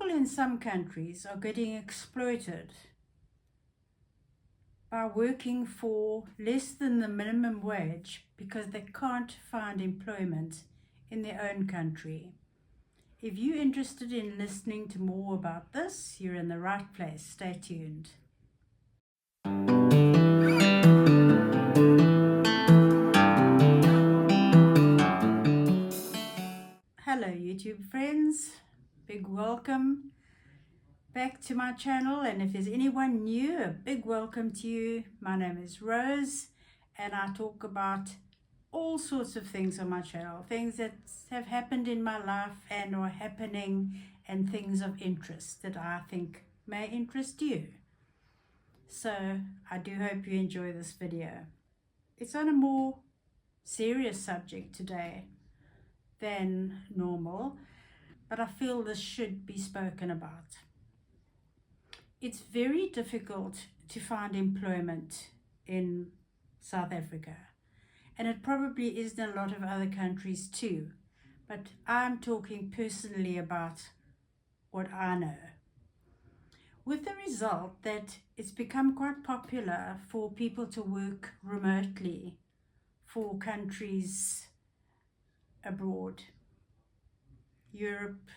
people in some countries are getting exploited by working for less than the minimum wage because they can't find employment in their own country. If you're interested in listening to more about this, you're in the right place. Stay tuned. Hello YouTube friends, big welcome back to my channel, and if there's anyone new, a big welcome to you. My name is Rose and I talk about all sorts of things on my channel, things that have happened in my life and are happening, and things of interest that I think may interest you. So I do hope you enjoy this video. It's on a more serious subject today than normal, but I feel this should be spoken about. It's very difficult to find employment in South Africa, and it probably is in a lot of other countries too, but I'm talking personally about what I know. With the result that it's become quite popular for people to work remotely for countries abroad, Europe,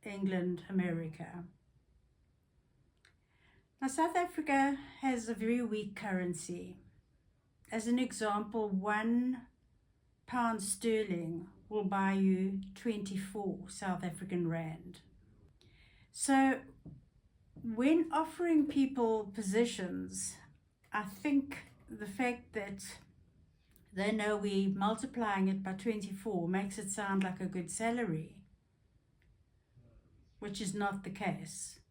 England, America. Now, South Africa has a very weak currency. As an example, £1 will buy you 24 South African rand. So when offering people positions, I think the fact that they know we're multiplying it by 24 makes it sound like a good salary, which is not the case.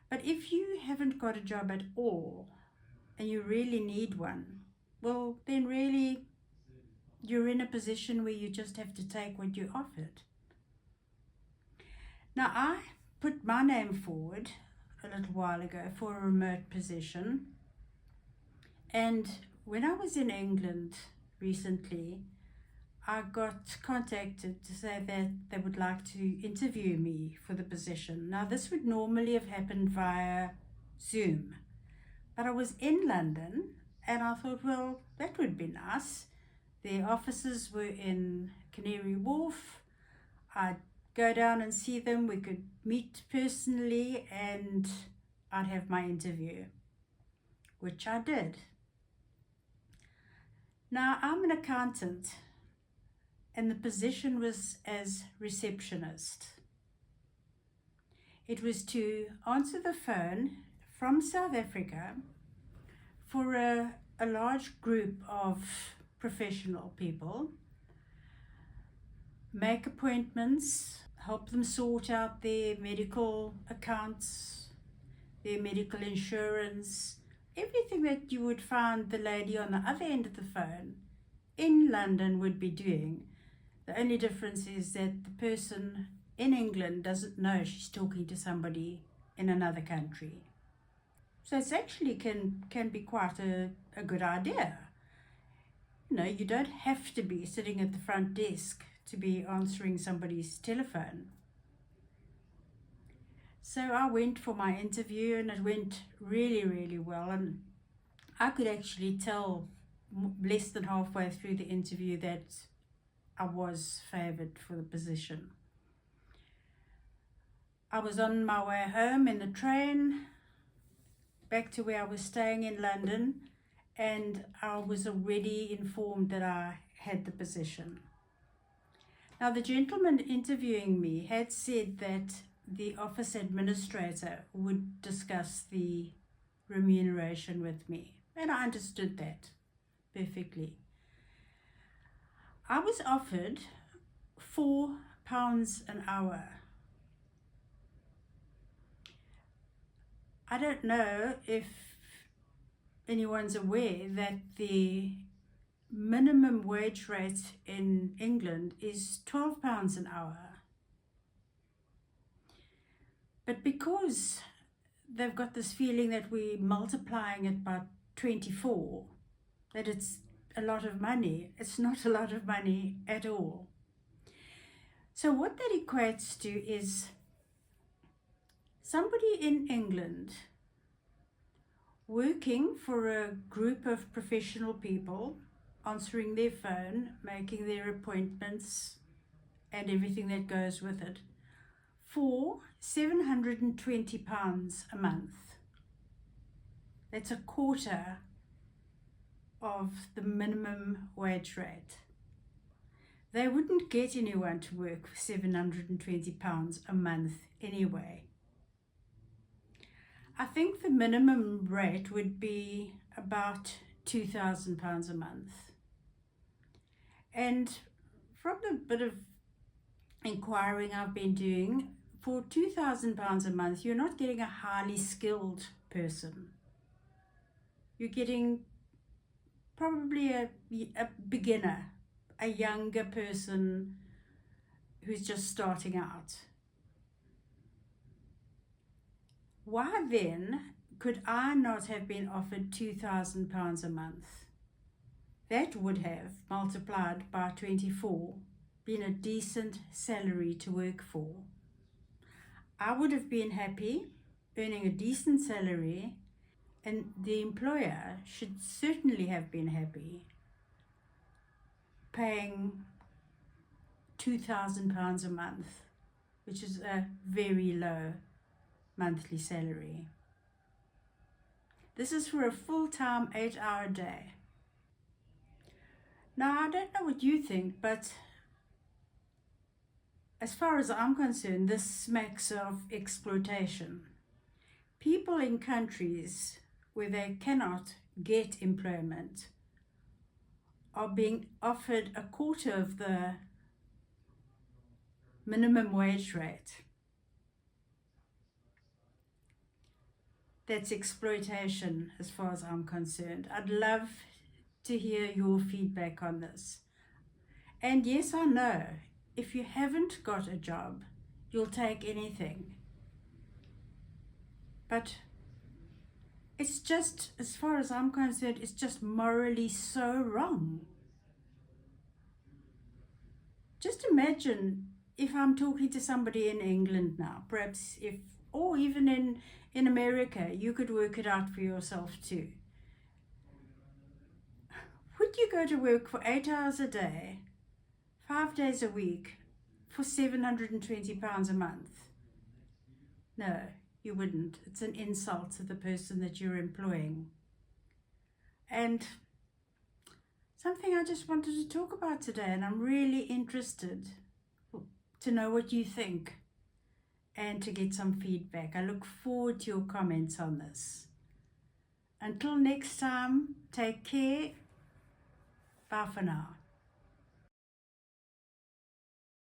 But if you haven't got a job at all and you really need one, well, then really you're in a position where you just have to take what you're offered. Now, I put my name forward a little while ago for a remote position, and when I was in England recently, I got contacted to say that they would like to interview me for the position. Now, this would normally have happened via Zoom, but I was in London and I thought, well, that would be nice. Their offices were in Canary Wharf. I'd go down and see them. We could meet personally and I'd have my interview, which I did. Now, I'm an accountant and the position was as receptionist. It was to answer the phone from South Africa for a large group of professional people, make appointments, help them sort out their medical accounts, their medical insurance, everything that you would find the lady on the other end of the phone in London would be doing. The only difference is that the person in England doesn't know she's talking to somebody in another country. So it's actually can be quite a good idea. You know, you don't have to be sitting at the front desk to be answering somebody's telephone. So I went for my interview and it went really, really well. And I could actually tell less than halfway through the interview that I was favoured for the position. I was on my way home in the train back to where I was staying in London, and I was already informed that I had the position. Now, the gentleman interviewing me had said that the office administrator would discuss the remuneration with me, and I understood that perfectly. I was offered £4 an hour. I don't know if anyone's aware that the minimum wage rate in England is £12 an hour. But because they've got this feeling that we're multiplying it by 24, that it's a lot of money, it's not a lot of money at all. So what that equates to is Somebody in England working for a group of professional people, answering their phone, making their appointments, and everything that goes with it, for £720 a month. That's a quarter of the minimum wage rate. They wouldn't get anyone to work for £720 a month anyway. I think the minimum rate would be about £2,000 a month. And from the bit of inquiring I've been doing, for £2,000 a month, you're not getting a highly skilled person. You're getting probably a beginner, a younger person who's just starting out. Why then could I not have been offered £2,000 a month? That would have, multiplied by 24, been a decent salary to work for. I would have been happy earning a decent salary, and the employer should certainly have been happy paying £2,000 a month, which is a very low monthly salary. This is for a full-time 8-hour day. Now, I don't know what you think, but as far as I'm concerned, this smacks of exploitation. People in countries where they cannot get employment are being offered a quarter of the minimum wage rate. That's exploitation as far as I'm concerned. I'd love to hear your feedback on this. And yes, I know, if you haven't got a job, you'll take anything. But it's just, as far as I'm concerned, it's just morally so wrong. Just imagine if I'm talking to somebody in England now, perhaps or even in America, you could work it out for yourself too. Would you go to work for 8 hours a day, 5 days a week, for £720 a month? No, you wouldn't. It's an insult to the person that you're employing. And something I just wanted to talk about today, and I'm really interested to know what you think and to get some feedback. I look forward to your comments on this. Until next time, take care. Bye for now.